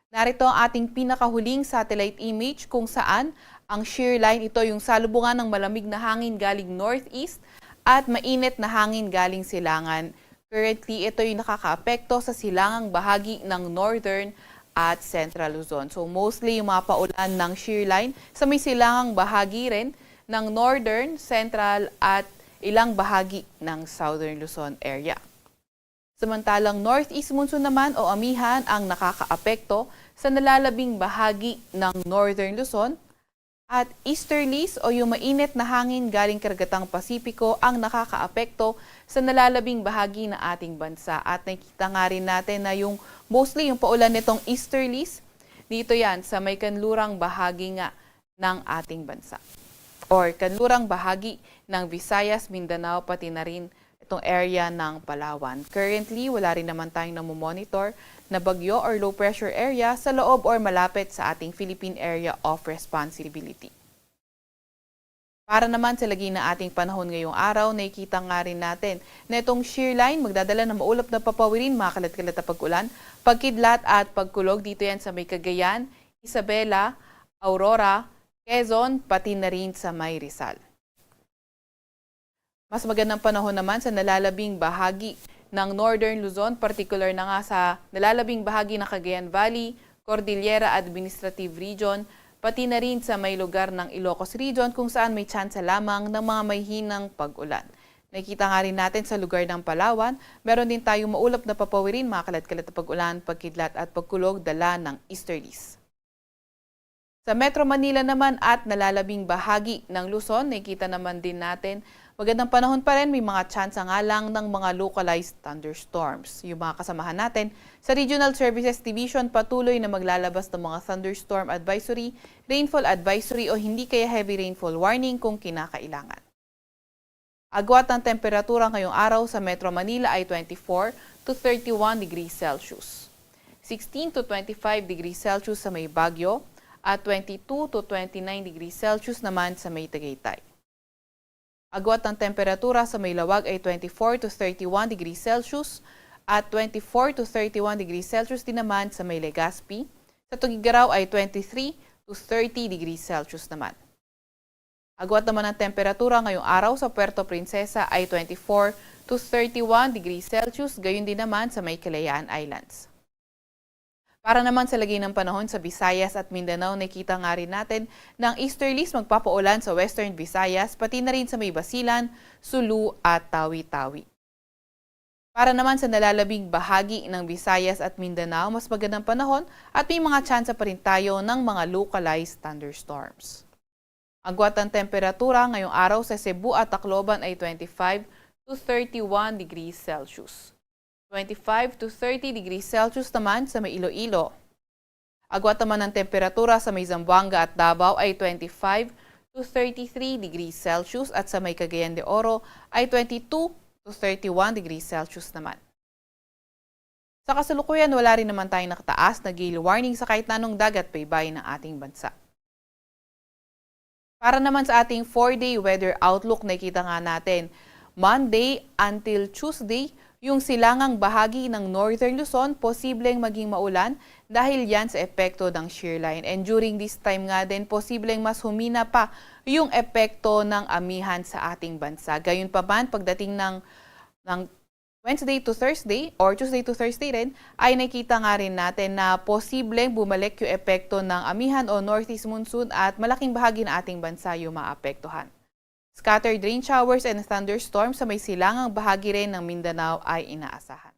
Narito ang ating pinakahuling satellite image kung saan ang shear line ito yung salubungan ng malamig na hangin galing northeast at mainit na hangin galing silangan. Currently, ito yung nakakaapekto sa silangang bahagi ng northern at central Luzon. So mostly yung mga paulan ng shear line sa may silangang bahagi rin ng northern, central at ilang bahagi ng southern Luzon area. Samantalang northeast monsoon naman o amihan ang nakakaapekto sa nalalabing bahagi ng northern Luzon at easterlies o yung mainit na hangin galing karagatang Pasipiko ang nakakaapekto sa nalalabing bahagi ng ating bansa. At nakita nga rin natin na yung mostly yung paulan nitong easterlies, dito yan sa may kanlurang bahagi nga ng ating bansa. Or kanlurang bahagi ng Visayas, Mindanao, pati na rin itong area ng Palawan. Currently, wala rin naman tayong namomonitor na bagyo or low pressure area sa loob or malapit sa ating Philippine Area of Responsibility. Para naman sa lagi na ating panahon ngayong araw, nakikita nga rin natin na itong shear line magdadala ng maulap na papawirin, mga kalat-kalat na pag-ulan, pagkidlat at pagkulog. Dito yan sa may Cagayan, Isabela, Aurora, Quezon, pati na rin sa may Rizal. Mas magandang panahon naman sa nalalabing bahagi ng Northern Luzon, particular na nga sa nalalabing bahagi ng Cagayan Valley, Cordillera Administrative Region, pati na rin sa may lugar ng Ilocos Region kung saan may tsansa lamang ng mga may hinang pag-ulan. Nakikita nga rin natin sa lugar ng Palawan, meron din tayong maulap na papawirin, mga kalat-kalat na pag-ulan, pagkidlat at pagkulog dala ng easterlies. Sa Metro Manila naman at nalalabing bahagi ng Luzon, nakikita naman din natin magandang panahon pa rin, may mga tsansa nga lang ng mga localized thunderstorms. Yung mga kasamahan natin sa Regional Services Division patuloy na maglalabas ng mga thunderstorm advisory, rainfall advisory o hindi kaya heavy rainfall warning kung kinakailangan. Agwat ng temperatura ngayong araw sa Metro Manila ay 24 to 31 degrees Celsius. 16 to 25 degrees Celsius sa may Baguio at 22 to 29 degrees Celsius naman sa may Tagaytay. Agwat ng temperatura sa may Lawag ay 24 to 31 degrees Celsius at 24 to 31 degrees Celsius din naman sa may Legazpi. Sa Tugigaraw ay 23 to 30 degrees Celsius naman. Agwat naman ng temperatura ngayong araw sa Puerto Princesa ay 24 to 31 degrees Celsius, gayon din naman sa may Kalayaan Islands. Para naman sa lagay ng panahon sa Visayas at Mindanao, nakita nga rin natin na ang easterlies magpapaulan sa Western Visayas, pati na rin sa may Basilan, Sulu at Tawi-Tawi. Para naman sa nalalabing bahagi ng Visayas at Mindanao, mas magandang panahon at may mga tsansa pa rin tayo ng mga localized thunderstorms. Agwat ng temperatura ngayong araw sa Cebu at Tacloban ay 25 to 31 degrees Celsius. 25 to 30 degrees Celsius naman sa may Iloilo. Agwat naman ng temperatura sa may Zamboanga at Davao ay 25 to 33 degrees Celsius at sa may Cagayan de Oro ay 22 to 31 degrees Celsius naman. Sa kasalukuyan, wala rin naman tayong nakataas na gale warning sa kahit na anong dagat baybayin ng ating bansa. Para naman sa ating 4-day weather outlook, nakikita nga natin Monday until Tuesday, yung silangang bahagi ng Northern Luzon, posibleng maging maulan dahil yan sa epekto ng shear line. And during this time nga din, posibleng mas humina pa yung epekto ng amihan sa ating bansa. Gayunpaman, pagdating ng Wednesday to Thursday or Tuesday to Thursday rin, ay nakita nga rin natin na posibleng bumalik yung epekto ng amihan o northeast monsoon at malaking bahagi ng ating bansa yung maapektuhan. Scattered rain showers and thunderstorms sa may silangang bahagi rin ng Mindanao ay inaasahan.